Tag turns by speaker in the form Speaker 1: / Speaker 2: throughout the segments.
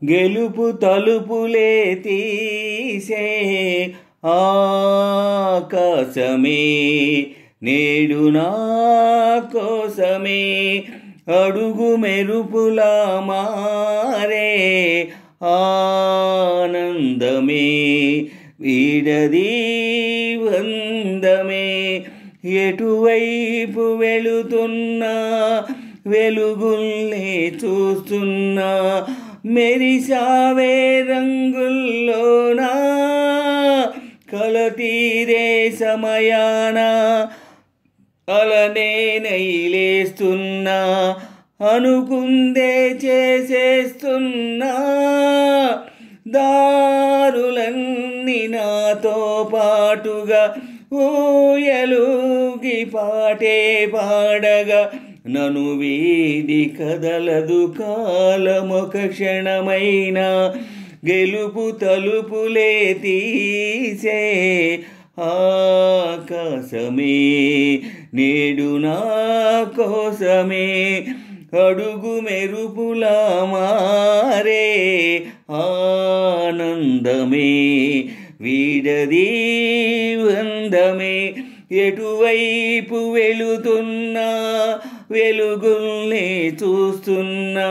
Speaker 1: గెలుపు తలుపులే తీసే ఆకాశమే నేడు నా కోసమే అడుగు మెరుపులా మారే ఆనందమే వీడది వందమే ఎటువైపు వెళుతున్నా వెలుగుల్ని చూస్తున్నా మెరిసావే రంగుల్లోనా కలతీరే సమయాన అలనే నైలేస్తున్నా అనుకుందే చేసేస్తున్నా దారులన్నీ నాతో పాటుగా ఊయలుగి పాటే పాడగా నన్ను వీడి కదలదు కాలమొక క్షణమైన గెలుపు తలుపులే తీసే ఆకాశమే నేడు నా కోసమే అడుగు మెరుపులా మారే ఆనందమే వీడది వందమే ఎటువైపు వెళుతున్నా వెలుగుల్ని చూస్తున్నా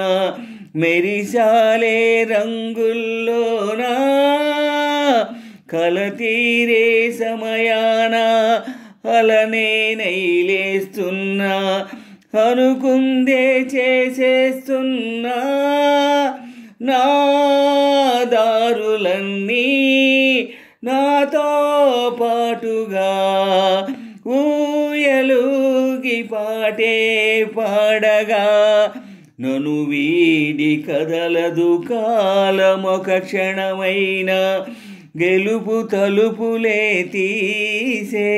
Speaker 1: మెరిసాలే రంగుల్లోనా కలతీరే సమయాన అలనే నైలేస్తున్నా అనుకుందే చేసేస్తున్నా నా దారులన్నీ నాతో పాటుగా ఊయలుగి పాటే పాడగా నన్ను వీడి కదలదు కాలమొక క్షణమైన గెలుపు తలుపులే తీసే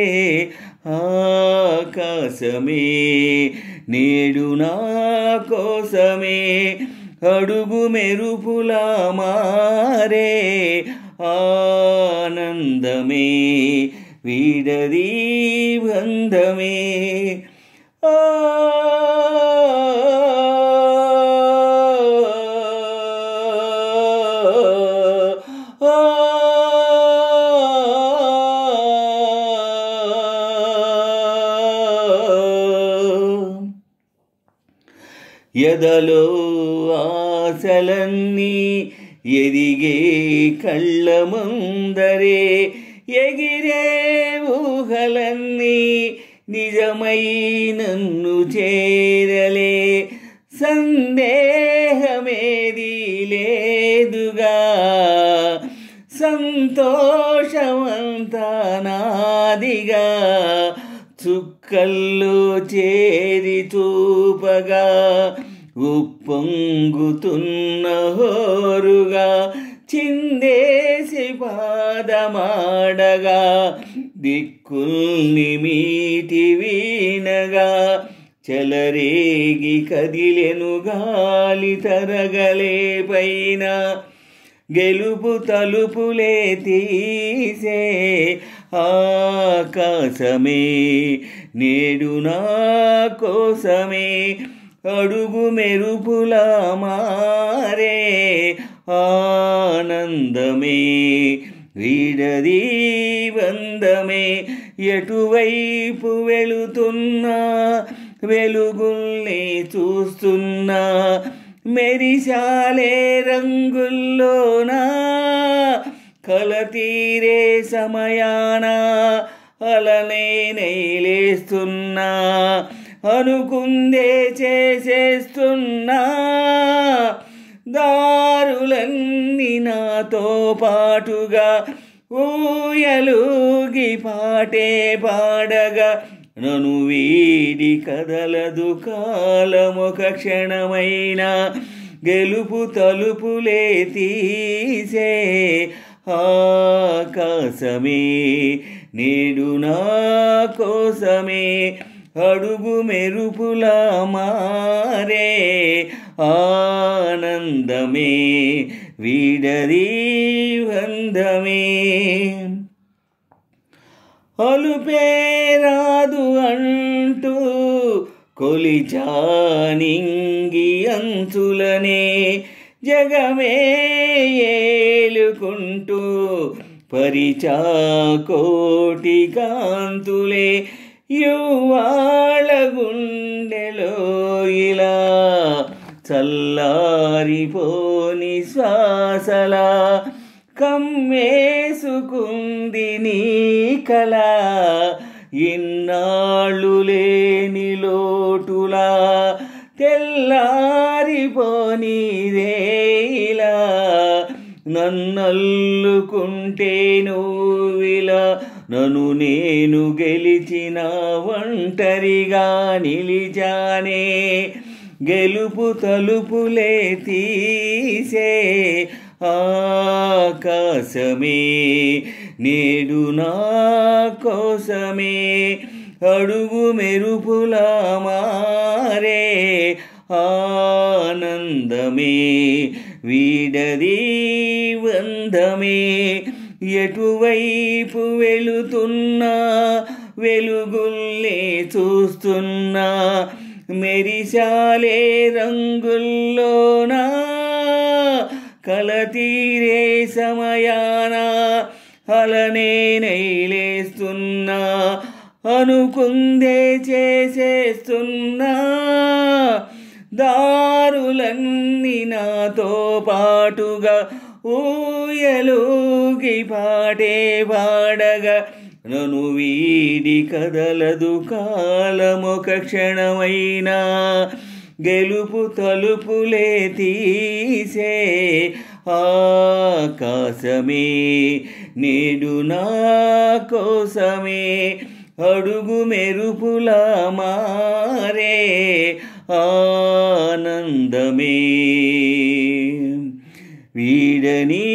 Speaker 1: ఆకాశమే నేడు నా కోసమే అడుగు మెరుపులా మారే ఆనందమే వీడది వందమే ఎదలో ఆశలన్నీ ఎదిగే కళ్ళ ముందరే ఎగిరే ఊహలన్నీ నిజమై నన్ను చేరలే సందేహమేది లేదుగా సంతోషమంతా నాదిగా చుక్కల్లో చేరి చూపగా ఉప్పొంగుతున్న హోరుగా చిందేసి పాదమాడగా దిక్కుల్ని మీటి వీణగా చెలరేగి కదిలెను గాలి తరగలే పైన గెలుపు తలుపులే తీసే ఆకాశమే నేడు నా కోసమే అడుగు మెరుపులా మారే ఆనందమే వీడది వందమే ఎటువైపు వెళుతున్నా వెలుగుల్ని చూస్తున్నా మెరిసాలే రంగుల్లోనా కలతీరే సమయాన అలనే నైలేస్తున్నా అనుకుందే చేసేస్తున్నా దారులన్నీ నాతో పాటుగా ఊయలుగి పాటే పాడగా నన్ను వీడి కదలదు కాలమొక క్షణమైన గెలుపు తలుపులే తీసే ఆకాశమే నేడు నా కోసమే అడుగు మెరుపులా మారే ఆనందమే వీడది వందమే అలుపేరాదు అంటూ కొలిచానింగి అంచులనే జగమే ఏలుకుంటూ పరిచాకోటి కాంతులే యువాళ గుండెలో ఇలా చల్లారిపోని శ్వాసలా కమ్మేసుకుంది నీ కళ ఇన్నాళ్ళు లేని లోటులా తెల్లారిపోనిదేలా నన్నల్లుకుంటే నువ్విలా నన్ను నేను గెలిచిన ఒంటరిగా నిలిచానే గెలుపు తలుపులే తీసే ఆకాశమే నేడు నా కోసమే అడుగు మెరుపులా మారే ఆనందమే వీడది బంధమే ఎటువైపు వెళుతున్నా వెలుగుల్నే చూస్తున్నా మెరిశాలే రంగుల్లోనా కలతీరే సమయాన అలనే నైలేస్తున్నా అనుకుందే చేసేస్తున్నా దారులన్నీ నాతో పాటుగా ఊయలూగి పాటే పాడగా నన్ను వీడి కదలదు కాలమొక క్షణమైనా గెలుపు తలుపులే తీసే ఆకాశమే నేడు నా కోసమే అడుగు మెరుపులా మారే ఆనందమే వీడని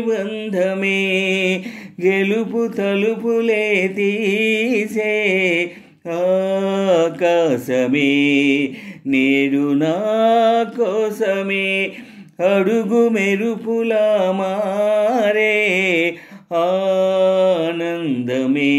Speaker 1: బంధమే గెలుపు తలుపులే తీసే ఆకాశమే నేడు నా కోసమే అడుగు మెరుపులా మారే ఆనందమే